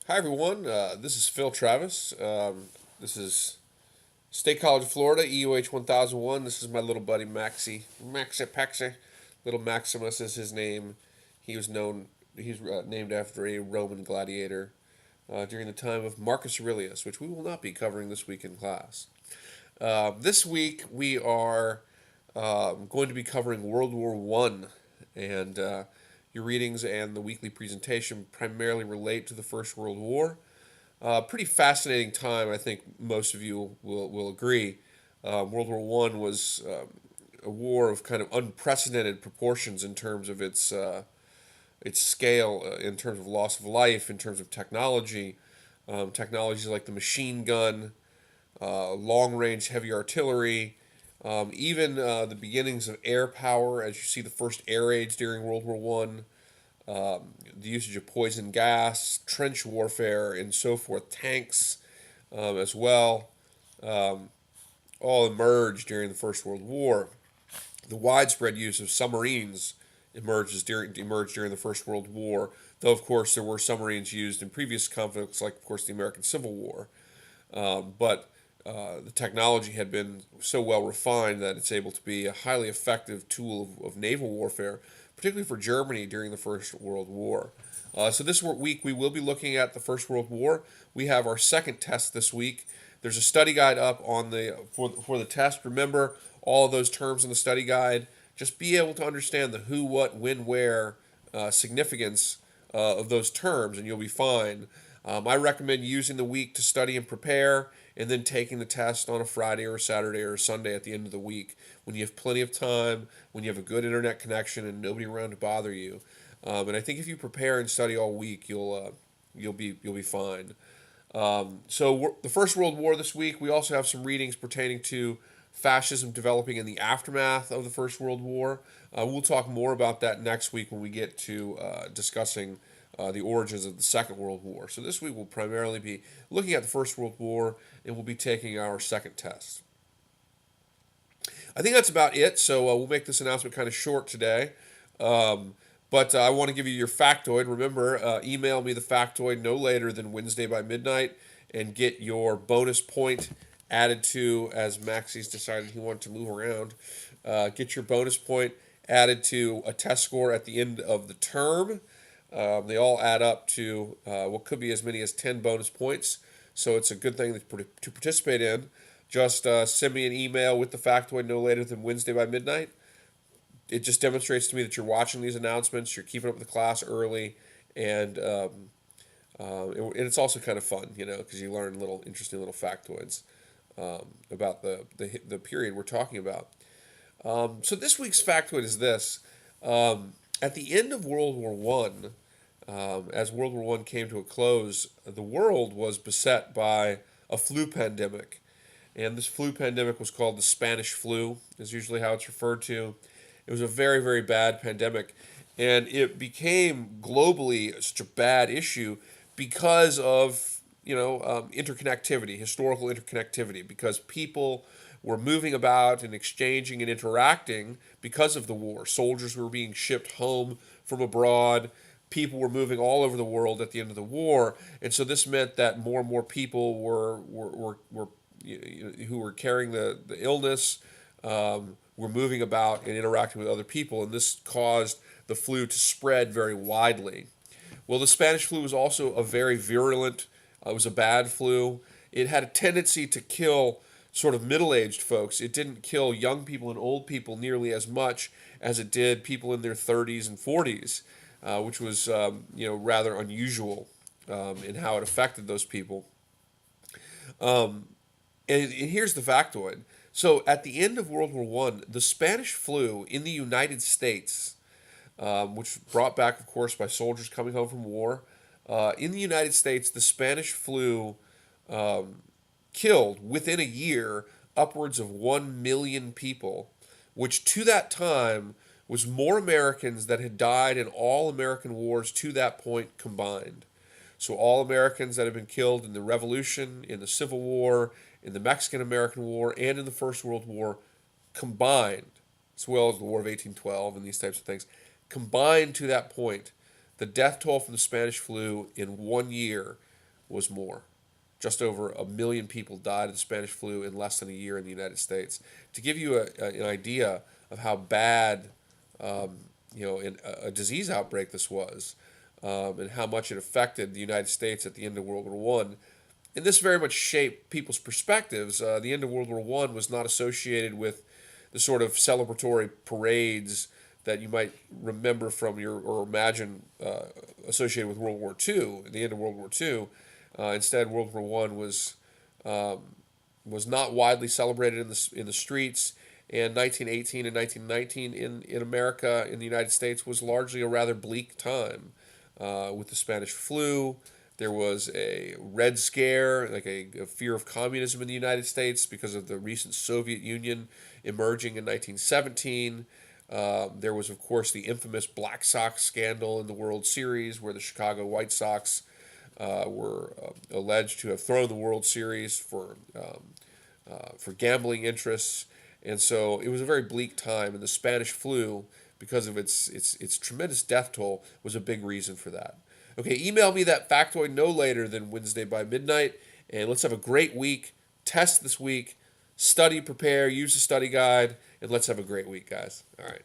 Hi, everyone. This is Phil Travis. This is State College of Florida, EUH 1001. This is my little buddy Maxi Paxi. Little Maximus is his name. He was known, he's named after a Roman gladiator during the time of Marcus Aurelius, which we will not be covering this week in class. This week we are going to be covering World War One, and your readings and the weekly presentation primarily relate to the First World War. Pretty fascinating time, I think most of you will agree. World War One was a war of kind of unprecedented proportions in terms of its scale, in terms of loss of life, in terms of technology. Technologies like the machine gun, long range heavy artillery, even the beginnings of air power, as you see the first air raids during World War One, the usage of poison gas, trench warfare, and so forth, tanks as well, all emerged during the First World War. The widespread use of submarines emerged during the First World War, though of course there were submarines used in previous conflicts, like of course the American Civil War. But the technology had been so well refined that it's able to be a highly effective tool of naval warfare, particularly for Germany during the First World War. So this week we will be looking at the First World War. We have our second test this week. There's a study guide up on for the test. Remember all of those terms in the study guide. Just be able to understand the who, what, when, where significance of those terms, and you'll be fine. I recommend using the week to study and prepare, and then taking the test on a Friday or a Saturday or a Sunday at the end of the week when you have plenty of time, when you have a good internet connection and nobody around to bother you. And I think if you prepare and study all week, you'll be fine. The First World War this week. We also have some readings pertaining to fascism developing in the aftermath of the First World War. We'll talk more about that next week when we get to discussing the origins of the Second World War. So this week we'll primarily be looking at the First World War, and we'll be taking our second test. I think that's about it. So we'll make this announcement kind of short today. But I want to give you your factoid. Remember, email me the factoid no later than Wednesday by midnight and get your bonus point added to, as Maxi's decided he wanted to move around. Get your bonus point added to a test score at the end of the term. They all add up to what could be as many as 10 bonus points. So it's a good thing to participate in. Just send me an email with the factoid no later than Wednesday by midnight. It just demonstrates to me that you're watching these announcements, you're keeping up with the class early, and it's also kind of fun, because you learn interesting little factoids about the period we're talking about. So this week's factoid is this: at the end of World War One, as World War One came to a close, the world was beset by a flu pandemic, and this flu pandemic was called the Spanish flu. Is usually how it's referred to. It was a very, very bad pandemic, and it became globally such a bad issue because of interconnectivity, historical interconnectivity, because people were moving about and exchanging and interacting because of the war. Soldiers were being shipped home from abroad. People were moving all over the world at the end of the war, and so this meant that more and more people were who were carrying the illness. Were moving about and interacting with other people, and this caused the flu to spread very widely. Well, the Spanish flu was also a very virulent, it was a bad flu. It had a tendency to kill sort of middle-aged folks. It didn't kill young people and old people nearly as much as it did people in their 30s and 40s, which was rather unusual in how it affected those people. And here's the factoid. So at the end of World War One, the Spanish flu in the United States, which brought back, of course, by soldiers coming home from war, in the United States, the Spanish flu killed within a year upwards of 1 million people, which to that time was more Americans that had died in all American wars to that point combined. So all Americans that had been killed in the Revolution, in the Civil War, in the Mexican-American War, and in the First World War combined, as well as the War of 1812 and these types of things, combined to that point, the death toll from the Spanish flu in 1 year was more. Just over 1 million people died of the Spanish flu in less than a year in the United States. To give you an idea of how bad, in a disease outbreak this was, and how much it affected the United States at the end of World War One. And this very much shaped people's perspectives. The end of World War One was not associated with the sort of celebratory parades that you might remember from or imagine associated with World War Two, the end of World War Two. Instead, World War One was not widely celebrated in the streets, and 1918 and 1919 in America, in the United States, was largely a rather bleak time with the Spanish flu. There was a Red Scare, like a fear of communism in the United States because of the recent Soviet Union emerging in 1917. There was, of course, the infamous Black Sox scandal in the World Series, where the Chicago White Sox were alleged to have thrown the World Series for gambling interests. And so it was a very bleak time, and the Spanish flu, because of its tremendous death toll, was a big reason for that. Okay, email me that factoid no later than Wednesday by midnight, and let's have a great week. Test this week, study, prepare, use the study guide, and let's have a great week, guys. All right.